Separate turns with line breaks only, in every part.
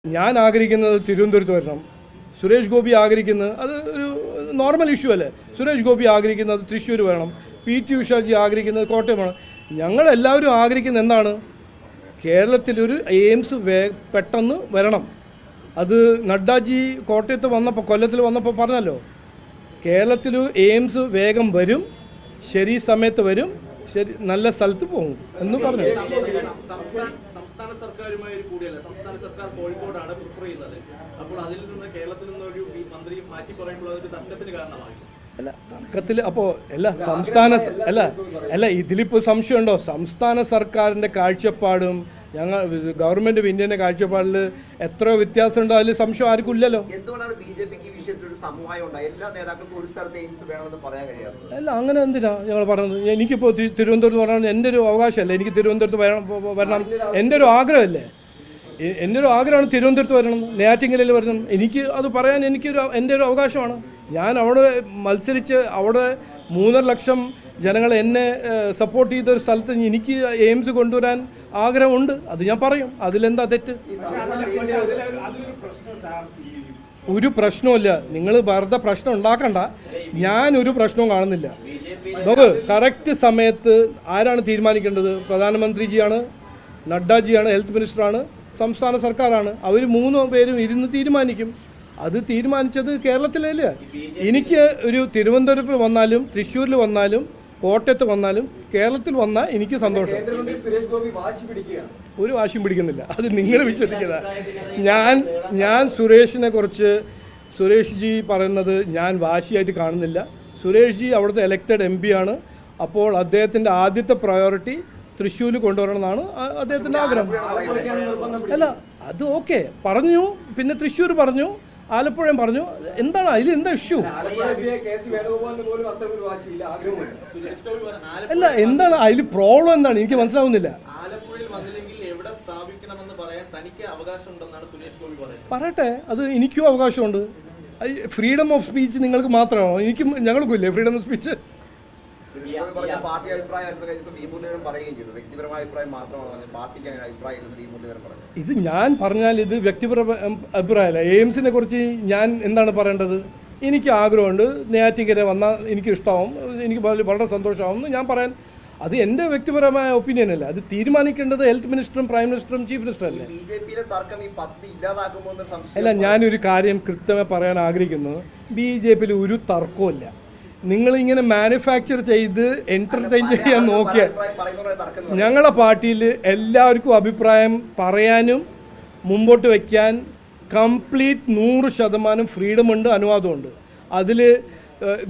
ഞാൻ ആഗ്രഹിക്കുന്നത് തിരുവനന്തപുരത്ത് വരണം. സുരേഷ് ഗോപി ആഗ്രഹിക്കുന്നത് അത് ഒരു നോർമൽ ഇഷ്യൂ അല്ലേ. സുരേഷ് ഗോപി ആഗ്രഹിക്കുന്നത് തൃശ്ശൂർ വേണം. PT ഉഷാജി ആഗ്രഹിക്കുന്നത് കോട്ടയം വേണം. ഞങ്ങളെല്ലാവരും ആഗ്രഹിക്കുന്നത് എന്താണ്? കേരളത്തിലൊരു എയിംസ് പെട്ടെന്ന് വരണം. അത് നഡ്ഡാജി കോട്ടയത്ത് വന്നപ്പോൾ കൊല്ലത്തിൽ വന്നപ്പോൾ പറഞ്ഞല്ലോ, കേരളത്തിൽ എയിംസ് വേഗം വരും, ശരി സമയത്ത് വരും, ശരി നല്ല സ്ഥലത്ത് പോകും എന്ന് പറഞ്ഞു.
സംസ്ഥാന സർക്കാരുമായി ഒരു കൂടിയല്ല, സംസ്ഥാന സർക്കാർ കോഴിക്കോടാണ് പ്രിഫർ ചെയ്യുന്നത്. അപ്പോൾ അതിൽ നിന്ന് കേരളത്തിൽ നിന്ന് ഒരു മന്ത്രി മാറ്റി പറയുമ്പോൾ അതൊരു തർക്കത്തിന് കാരണമായി.
അല്ല തർക്കത്തിൽ അപ്പോൾ അല്ല ഇതിലിപ്പോൾ സംശയമുണ്ടോ? സംസ്ഥാന സർക്കാരിൻ്റെ കാഴ്ചപ്പാടും ഗവൺമെന്റ് ഓഫ് ഇന്ത്യന്റെ കാഴ്ചപ്പാടിൽ എത്രയോ വ്യത്യാസമുണ്ടോ? അതിൽ സംശയം ആർക്കും ഇല്ലല്ലോ. അല്ല അങ്ങനെ എന്തിനാ ഞങ്ങൾ പറഞ്ഞത്? എനിക്കിപ്പോൾ തിരുവനന്തപുരത്ത് പറഞ്ഞാൽ എൻ്റെ ഒരു അവകാശമല്ലേ, എനിക്ക് തിരുവനന്തപുരത്ത് വരണം, എൻ്റെ ഒരു ആഗ്രഹമല്ലേ. എൻ്റെ ഒരു ആഗ്രഹമാണ് തിരുവനന്തപുരത്ത് വരണം, നെയ്യാറ്റിൻകരയിൽ വരണം. എനിക്ക് അത് പറയാൻ എൻ്റെ ഒരു അവകാശമാണ്. ഞാൻ അവിടെ മത്സരിച്ച് അവിടെ 3.5 ലക്ഷം ജനങ്ങൾ എന്നെ സപ്പോർട്ട് ചെയ്ത ഒരു സ്ഥലത്ത് എനിക്ക് എയിംസ് കൊണ്ടുവരാൻ ആഗ്രഹമുണ്ട്. അത് ഞാൻ പറയും. അതിലെന്താ തെറ്റ്? ഒരു പ്രശ്നവുമില്ല. നിങ്ങൾ വെറുതെ പ്രശ്നം ഉണ്ടാക്കണ്ട. ഞാനൊരു പ്രശ്നവും കാണുന്നില്ല. നോക്ക്, കറക്റ്റ് സമയത്ത് ആരാണ് തീരുമാനിക്കേണ്ടത്? പ്രധാനമന്ത്രിജിയാണ്, നഡ്ഡാജിയാണ്, ഹെൽത്ത് മിനിസ്റ്ററാണ്, സംസ്ഥാന സർക്കാരാണ്. അവർ 3 പേരും ഇരുന്ന് തീരുമാനിക്കും. അത് തീരുമാനിച്ചത് കേരളത്തിലല്ലേ. എനിക്ക് ഒരു തിരുവനന്തപുരത്ത് വന്നാലും തൃശ്ശൂരിൽ വന്നാലും കോട്ടയത്ത് വന്നാലും കേരളത്തിൽ വന്നാൽ എനിക്ക് സന്തോഷം. ഒരു വാശിയും പിടിക്കുന്നില്ല. അത് നിങ്ങൾ വിശ്വസിക്കുക. ഞാൻ സുരേഷിനെ കുറിച്ച് സുരേഷ് ജി പറയുന്നത് ഞാൻ വാശിയായിട്ട് കാണുന്നില്ല. സുരേഷ് ജി അവിടുത്തെ എലക്റ്റഡ് MP ആണ്. അപ്പോൾ അദ്ദേഹത്തിൻ്റെ ആദ്യത്തെ പ്രയോറിറ്റി തൃശ്ശൂരിൽ കൊണ്ടുവരണമെന്നാണ് അദ്ദേഹത്തിൻ്റെ ആഗ്രഹം. അല്ല അത് ഓക്കെ പറഞ്ഞു, പിന്നെ തൃശ്ശൂർ പറഞ്ഞു, ആലപ്പുഴയും പറഞ്ഞു. എന്താണ് അതിൽ എന്താ ഇഷ്യൂ? അല്ല എന്താണ് അതിൽ പ്രോബ്ലം? എന്താണ് എനിക്ക് മനസ്സിലാവുന്നില്ല. പറയട്ടെ, അത് എനിക്കും അവകാശമുണ്ട്. ഫ്രീഡം ഓഫ് സ്പീച്ച് നിങ്ങൾക്ക് മാത്രമാണോ? ഞങ്ങൾക്കും ഇല്ലേ ഫ്രീഡം ഓഫ് സ്പീച്ച്? ഇത് ഞാൻ പറഞ്ഞാൽ ഇത് വ്യക്തിപരമായ അഭിപ്രായമല്ല. എയിംസിനെ കുറിച്ച് ഞാൻ എന്താണ് പറയേണ്ടത്? എനിക്ക് ആഗ്രഹമുണ്ട്, നെയ്യാറ്റിൻകര വന്നാൽ എനിക്ക് ഇഷ്ടമാവും, എനിക്ക് വളരെ സന്തോഷമാവും ഞാൻ പറയാൻ. അത് എൻ്റെ വ്യക്തിപരമായ ഒപ്പീനിയൻ അല്ല. അത് തീരുമാനിക്കേണ്ടത് ഹെൽത്ത് മിനിസ്റ്ററും പ്രൈം മിനിസ്റ്ററും ചീഫ് മിനിസ്റ്ററും അല്ലേ. അല്ല, ഞാനൊരു കാര്യം കൃത്യമായി പറയാൻ ആഗ്രഹിക്കുന്നു. BJP ഒരു തർക്കമില്ല. നിങ്ങളിങ്ങനെ മാനുഫാക്ചർ ചെയ്ത് എൻ്റർടൈൻ ചെയ്യാൻ നോക്കിയാൽ ഞങ്ങളുടെ പാർട്ടിയിൽ എല്ലാവർക്കും അഭിപ്രായം പറയാനും മുമ്പോട്ട് വയ്ക്കാൻ കംപ്ലീറ്റ് 100% ഫ്രീഡമുണ്ട്, അനുവാദമുണ്ട്. അതിൽ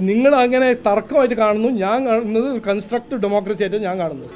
നിങ്ങൾ അങ്ങനെ തർക്കമായിട്ട് കാണുന്നു. ഞാൻ കാണുന്നത് കൺസ്ട്രക്റ്റീവ് ഡെമോക്രസി ആയിട്ട് ഞാൻ കാണുന്നത്.